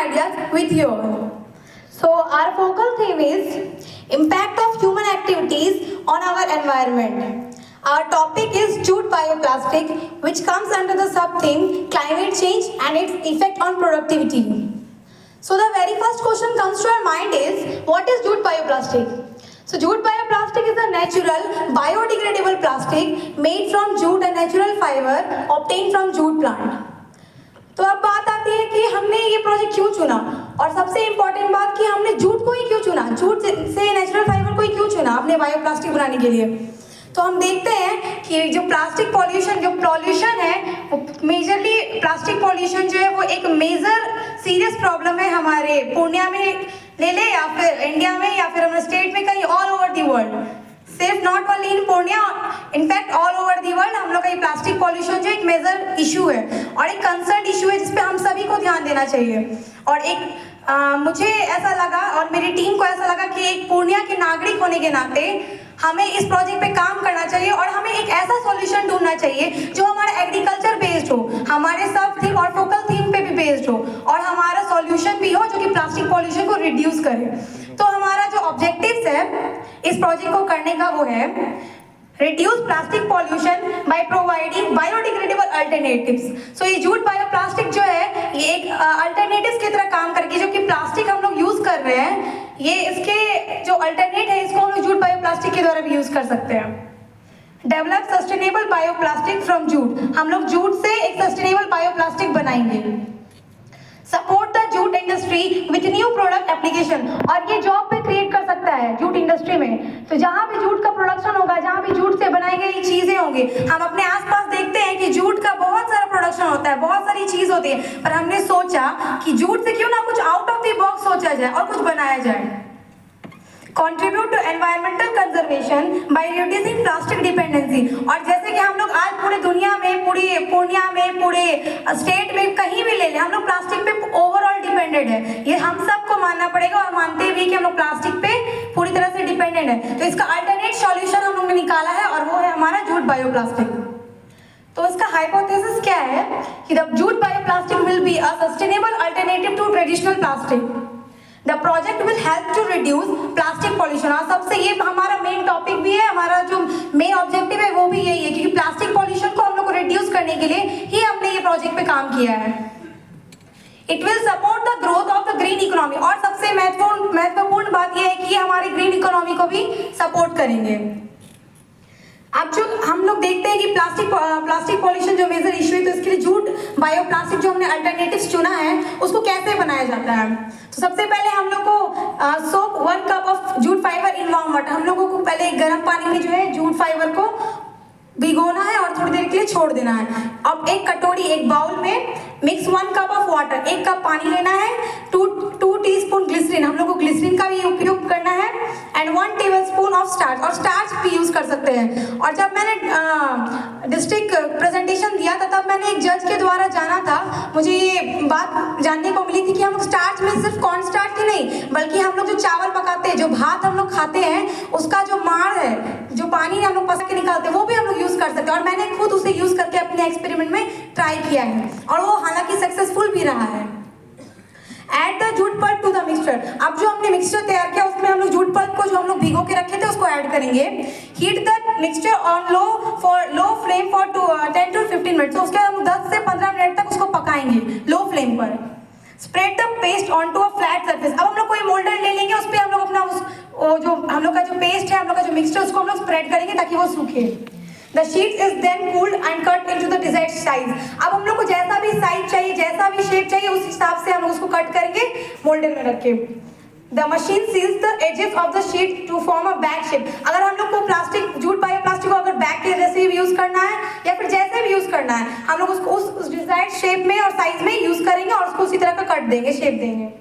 ideas with you all. So our focal theme is impact of human activities on our environment. Our topic is jute bioplastic, which comes under the sub-theme climate change and its effect on productivity. So the very first question comes to our mind is, what is jute bioplastic? So jute bioplastic is a natural biodegradable plastic made from jute, a natural fiber obtained from jute plant. तो अब बात आती है कि हमने ये project क्यों चुना, और सबसे इम्पोर्टेंट बात कि हमने जूट को ही क्यों चुना, जूट से नेचुरल फाइबर को ही क्यों चुना अपने बायोप्लास्टिक बनाने के लिए। तो हम देखते हैं कि जो प्लास्टिक पॉल्यूशन है, मेजरली प्लास्टिक पॉल्यूशन जो है वो एक मेजर सीरियस प्रॉब्लम है हमारे पूर्णिया में ले ले या फिर इंडिया में या फिर हमारे स्टेट में, कहीं ऑल ओवर दी वर्ल्ड, सिर्फ not only in Purnia, in fact all over the world हम लोग का ये प्लास्टिक पॉल्यूशन जो एक मेजर इशू है और एक कंसर्न इशू है जिसपे हम सभी को ध्यान देना चाहिए। और एक मुझे ऐसा लगा और मेरी टीम को ऐसा लगा कि एक पूर्णिया के नागरिक होने के नाते हमें इस प्रोजेक्ट पे काम करना चाहिए और हमें एक ऐसा सॉल्यूशन ढूंढना चाहिए जो हमारा एग्रीकल्चर बेस्ड हो, हमारे सब थीम और फोकल थीम पे भी बेस्ड हो और हमारा सॉल्यूशन भी हो जो कि प्लास्टिक पॉल्यूशन को रिड्यूस करे। तो हमारा जो ऑब्जेक्टिव्स है इस प्रोजेक्ट को करने का वो है reduce plastic pollution by providing biodegradable alternatives. So ये जूट बायोप्लास्टिक जो है ये एक अल्टरनेटिव्स की तरह काम करके, जो कि प्लास्टिक हम लोग यूज कर रहे हैं, ये इसके जो अल्टरनेट है इसको हम लोग जूट बायोप्लास्टिक के द्वारा भी यूज कर सकते हैं। Develop sustainable bioplastic from jute, हम लोग जूट से एक सस्टेनेबल बायोप्लास्टिक बनाएंगे। Support the jute industry with new product application, और ये जॉब पे क्रिएट कर सकता है जूट इंडस्ट्री में। तो जहाँ भी जूट का प्रोडक्शन होगा, जहाँ भी जूट से बनाई गई चीजें होंगी, हम अपने आसपास देखते हैं कि जूट का बहुत सारा प्रोडक्शन होता है, बहुत सारी चीज होती है, पर हमने सोचा कि जूट से क्यों ना कुछ आउट ऑफ द बॉक्स सोचा जाए और कुछ बनाया जाए। Contribute to environmental conservation by reducing plastic dependency, और जैसे कि हम लोग आज पूरे दुनिया में, पूरी पूर्णिया में, पूरे स्टेट में कहीं भी ले लें, हम लोग प्लास्टिक पे ओवरऑल डिपेंडेंट है। ये हम सबको मानना पड़ेगा और मानते भी कि हम लोग प्लास्टिक पे पूरी तरह से डिपेंडेंट है। तो इसका अल्टरनेट सॉल्यूशन हम लोग ने निकाला है और वो है हमारा जूट बायोप्लास्टिक। तो इसका हाइपोथेसिस क्या है कि the jute bioplastic will be a sustainable alternative to traditional plastic. The project will help to reduce plastic pollution, और सबसे ये हमारा मेन टॉपिक भी है, हमारा जो मेन ऑब्जेक्टिव है वो भी यही है, क्योंकि प्लास्टिक पॉल्यूशन को हम लोग को रिड्यूस करने के लिए ही हमने ये प्रोजेक्ट पे काम किया है। It will support the growth of the green economy, और सबसे महत्वपूर्ण बात यह है कि ये हमारी ग्रीन इकोनॉमी को भी सपोर्ट करेंगे। अब जो हम लोग देखते हैं कि प्लास्टिक पॉल्यूशन जो मेजर इशू है, तो इसके लिए जूट बायोप्लास्टिक जो हमने अल्टरनेटिव्स चुना है उसको कैसे बनाया जाता है। तो सबसे पहले हम लोग को सोक 1 cup of jute fibre in warm water, हम लोगों को पहले गर्म पानी में जो है जूट फाइबर को भिगोना है और थोड़ी देर के लिए छोड़ देना है। अब एक कटोरी, एक बाउल में mix 1 cup of water, 1 cup पानी लेना है, 2 टीस्पून ग्लिसरीन, हम लोग को ग्लिसरीन का भी उपयोग करना है, एंड 1 टेबलस्पून ऑफ स्टार्च, और स्टार्च भी यूज कर सकते हैं। और जब मैंने डिस्ट्रिक्ट प्रेजेंटेशन दिया था तब मैंने एक जज के द्वारा जाना था, मुझे ये बात जानने को मिली थी कि हम लोग स्टार्च में सिर्फ कॉर्न स्टार्च ही नहीं, बल्कि हम लोग जो चावल पकाते हैं, जो भात हम लोग खाते हैं, उसका जो माड़ है, जो पानी हम लोग पका के निकालते हैं, वो भी हम लोग यूज कर सकते हैं। और मैंने खुद उसे यूज करके अपने एक्सपेरिमेंट में ट्राई किया है और वो हालांकि सक्सेसफुल भी रहा है। Add the jute pulp to the mixture, अब जो हमने मिक्सचर तैयार किया उसमें हम लोग जूट पल्प को जो हम लोग भिगो के रखे थे उसको ऐड करेंगे। Heat the mixture on low flame for 10 to 15 minute, तो उसके बाद हम 10 से 15 मिनट तक उसको पकाएंगे लो फ्लेम पर। Spread the paste onto a flat surface, अब हम लोग कोई मोल्डर ले लेंगे, उस पर हम लोग अपना जो हम लोग का जो पेस्ट है, हम लोग का जो मिक्सचर, उसको हम लोग स्प्रेड करेंगे ताकि वो सूखे। The sheet is then cooled and cut into the desired size, अब हम लोग को जैसा भी साइज चाहिए, जैसा भी शेप चाहिए, उस हिसाब से हम उसको कट करके मोल्डर में रखें। The machine seals the edges of the sheet to form a bag shape, अगर हम लोग को जूट बायोप्लास्टिक को अगर बैग के जैसे भी यूज करना है या फिर जैसे भी यूज करना है, हम लोग उसको उस डिजायर्ड शेप में और साइज में यूज करेंगे और उसको उसी तरह का कट देंगे, शेप देंगे।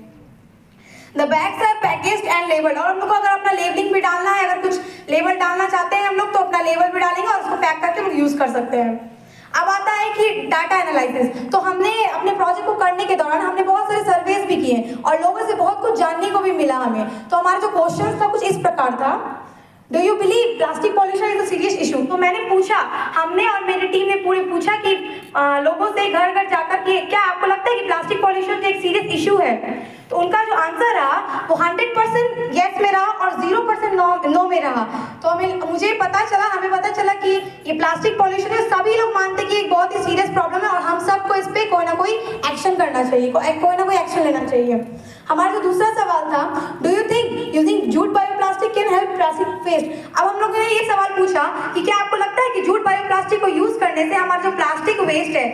The bags are packaged and labeled, और हम लोग को अगर अपना लेबलिंग भी डालना है, अगर कुछ लेबल डालना चाहते हैं हम लोग, तो अपना लेबल भी डालेंगे और उसको पैक करके हम लोग यूज कर सकते हैं। अब आता है कि डाटा एनालिसिस, तो हमने अपने प्रोजेक्ट को करने के दौरान हमने बहुत सारे सर्वेज भी किए और लोगों से बहुत कुछ जानने को भी मिला हमें। तो हमारा जो क्वेश्चन था कुछ इस प्रकार था, do you believe plastic pollution is a serious issue? तो मैंने पूछा, हमने और मेरी टीम ने पूरे पूछा कि लोगों से घर घर जाकर कि क्या आपको लगता है कि प्लास्टिक पॉल्यूशन एक सीरियस इशू है? तो उनका जो आंसर रहा वो 100% येस में रहा और 0% नो में रहा। तो हमें पता चला कि ये प्लास्टिक पॉल्यूशन है, सभी लोग मानते कि एक बहुत ही सीरियस प्रॉब्लम है और हम सबको इस पे कोई ना कोई एक्शन करना चाहिए, कोई ना कोई एक्शन लेना चाहिए। हमारा जो दूसरा सवाल था, do you think using jute bioplastic can help plastic waste? अब हम लोगों ने ये सवाल पूछा कि क्या आपको लगता है कि जूट बायोप्लास्टिक को यूज करने से हमारा जो प्लास्टिक वेस्ट है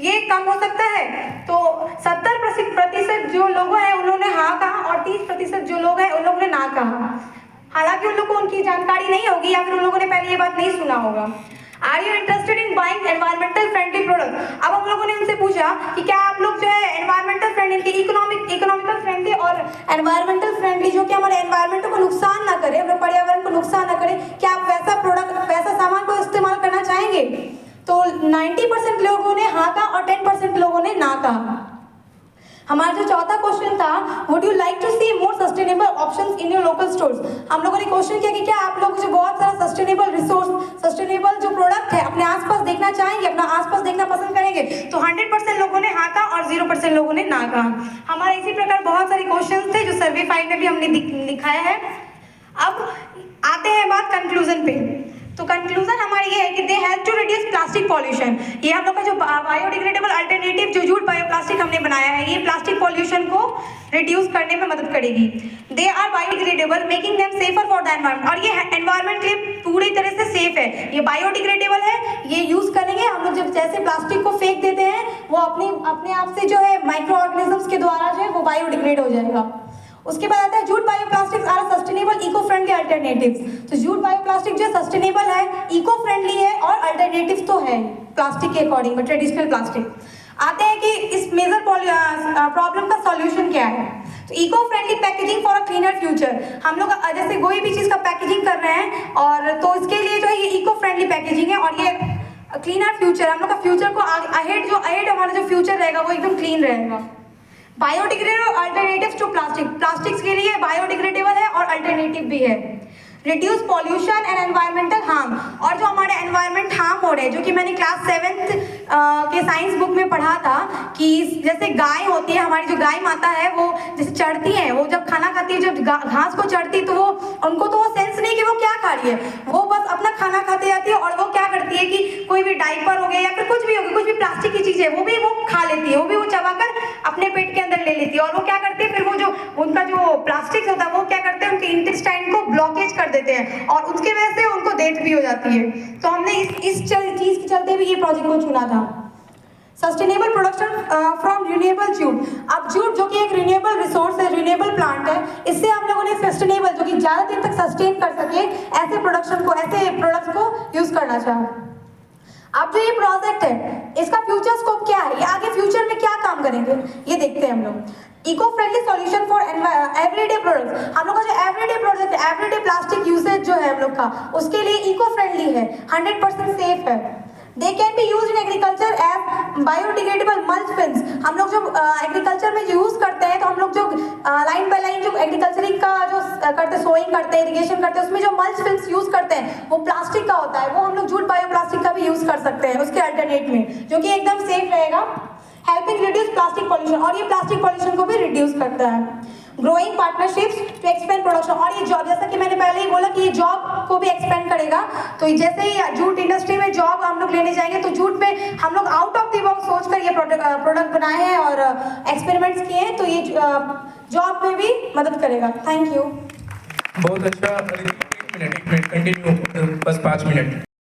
ये कम हो सकता है? तो 70% जो लोग हैं उन्होंने हाँ कहा और 30% जो लोग हैं उन लोगों ने ना कहा। हालांकि उन लोगों को उनकी जानकारी नहीं होगी या फिर उन लोगों ने पहले ये बात नहीं सुना होगा। Are you interested in buying environmental friendly product? अब हम लोगों ने उनसे पूछा कि क्या आप लोग जो है एनवायरमेंटल फ्रेंडली, इकोनॉमिकल फ्रेंडली और एनवायरमेंटल फ्रेंडली जो कि हमारे एनवायरमेंट को नुकसान ना करे, अपने पर्यावरण को नुकसान ना करे, क्या आप वैसा प्रोडक्ट, वैसा सामान को इस्तेमाल करना चाहेंगे? तो 90% लोगों ने हाँ कहा और 10% लोगों ने ना कहा। हमारा जो चौथा क्वेश्चन था, would you like to see more sustainable options in your local stores? हम लोगों ने क्वेश्चन किया कि क्या आप लोग जो बहुत सारा सस्टेनेबल रिसोर्स, सस्टेनेबल जो प्रोडक्ट है अपने आसपास देखना चाहेंगे, अपना आसपास देखना पसंद करेंगे? तो 100% लोगों ने हाँ कहा और 0% लोगों ने ना कहा। हमारे इसी प्रकार बहुत सारे क्वेश्चन थे जो सर्वे फाइल में भी हमने दिखाया है। अब आते हैं बात कंक्लूजन पे। तो कंक्लूजन हमारी ये है कि they help to reduce plastic pollution. ये हम लोग का जो बायोडिग्रेडेबल अल्टरनेटिव जो जूट बायोप्लास्टिक हमने बनाया है, ये प्लास्टिक पॉल्यूशन को रिड्यूस करने में मदद करेगी। They are biodegradable making them safer for the environment, और ये एनवायरमेंट के लिए पूरी तरह से सेफ है। ये बायोडिग्रेडेबल है, ये यूज करेंगे हम लोग। जब जैसे प्लास्टिक को फेंक देते हैं वो अपने आप से जो है माइक्रो ऑर्गेनिजम्स के द्वारा जो है वो बायोडिग्रेड हो जाएगा। उसके बाद आता है jute bioplastics are sustainable eco friendly alternatives. तो जूट बायोप्लास्टिक जो सस्टेनेबल है, इको फ्रेंडली है और अल्टरनेटिव तो है प्लास्टिक के अकॉर्डिंग में, ट्रेडिशनल प्लास्टिक। आते हैं कि इस मेजर प्रॉब्लम का सॉल्यूशन क्या है। तो eco friendly packaging for a cleaner future. हम लोग जैसे कोई भी चीज़ का पैकेजिंग कर रहे हैं और तो इसके लिए जो है ये इको फ्रेंडली पैकेजिंग है और ये क्लीनर फ्यूचर, हम लोग का फ्यूचर को अहेड हमारा जो फ्यूचर रहेगा वो एकदम क्लीन रहेगा। बायोडिग्रेडेबल अल्टरनेटिव्स टू प्लास्टिक्स के लिए बायोडिग्रेडेबल है और अल्टरनेटिव भी है। Reduce pollution and environmental harm, और जो हमारे एनवायरमेंट हार्म हो रहे हैं, जो कि मैंने क्लास 7th के साइंस बुक में पढ़ा था कि जैसे गाय होती है, हमारी जो गाय माता है वो जैसे चढ़ती है, वो जब खाना खाती है, जब घास को चढ़ती तो वो उनको तो वो सेंस नहीं कि वो क्या खा रही है, वो बस अपना खाना खाते जाती है। और वो क्या करती है कि कोई भी डाइपर हो गया या फिर कुछ भी हो गया, कुछ भी प्लास्टिक की चीज़ है वो भी वो खा लेती है, वो भी वो चबाकर अपने पेट के अंदर ले लेती है। और वो क्या करती है फिर वो जो उनका जो प्लास्टिक होता है वो क्या करते हैं, उनके इंटेस्टाइन को ब्लॉकेज कर देते हैं और उसके वजह से उनको डेथ भी हो जाती है। तो हमने इस चीज़ के चलते भी ये प्रोजेक्ट को चुना था। Sustainable production from renewable jute. अब जूट जो कि एक रिन्यूएबल रिसोर्स है, रिन्यूएबल प्लांट है, इससे हम लोगों ने सस्टेनेबल जो कि ज़्यादा दिन तक सस्टेन कर सके ऐसे प्रोडक्ट्स को यूज़ करना चाहा। अब जो ये प्रोजेक्ट है इसका फ्यूचर स्कोप क्या है, ये आगे फ्यूचर में क्या काम करेंगे ये देखते हैं हम लोग। Eco friendly solution for everyday products. हम लोग का जो एवरीडे प्रोडक्ट है, एवरीडे प्लास्टिक यूसेज जो है हम लोग का, उसके लिए इको फ्रेंडली है, 100% सेफ है। They can be use in agriculture as biodegradable mulch films. हम लोग जो एग्रीकल्चर में यूज करते हैं, तो हम लोग जो लाइन बाय लाइन जो एग्रीकल्चरिंग का जो करते, सोइंग करते हैं, इरिगेशन करते हैं, उसमें जो मल्च फिल्म्स यूज करते हैं वो प्लास्टिक का होता है, वो हम लोग जूट बायोप्लास्टिक का भी यूज कर सकते हैं उसके अल्टरनेट में, जो कि एकदम सेफ रहेगा। हेल्पिंग रिड्यूस प्लास्टिक पॉल्यूशन, और ये प्लास्टिक पॉल्यूशन को भी रिड्यूस करता है। Growing partnerships to expand production, और ये जॉब, जैसा कि मैंने पहले ही बोला कि ये जॉब को भी एक्सपेंड करेगा। तो जैसे ही जूट इंडस्ट्री में जॉब हम लोग लेने जाएंगे तो जूट में हम लोग आउट ऑफ द बॉक्स सोचकर ये प्रोडक्ट बनाए हैं और एक्सपेरिमेंट्स किए हैं, तो ये जॉब में भी मदद करेगा। Thank you. बहुत अच्छा। एक मिनट कंटिन्यू, बस 5 मिनट।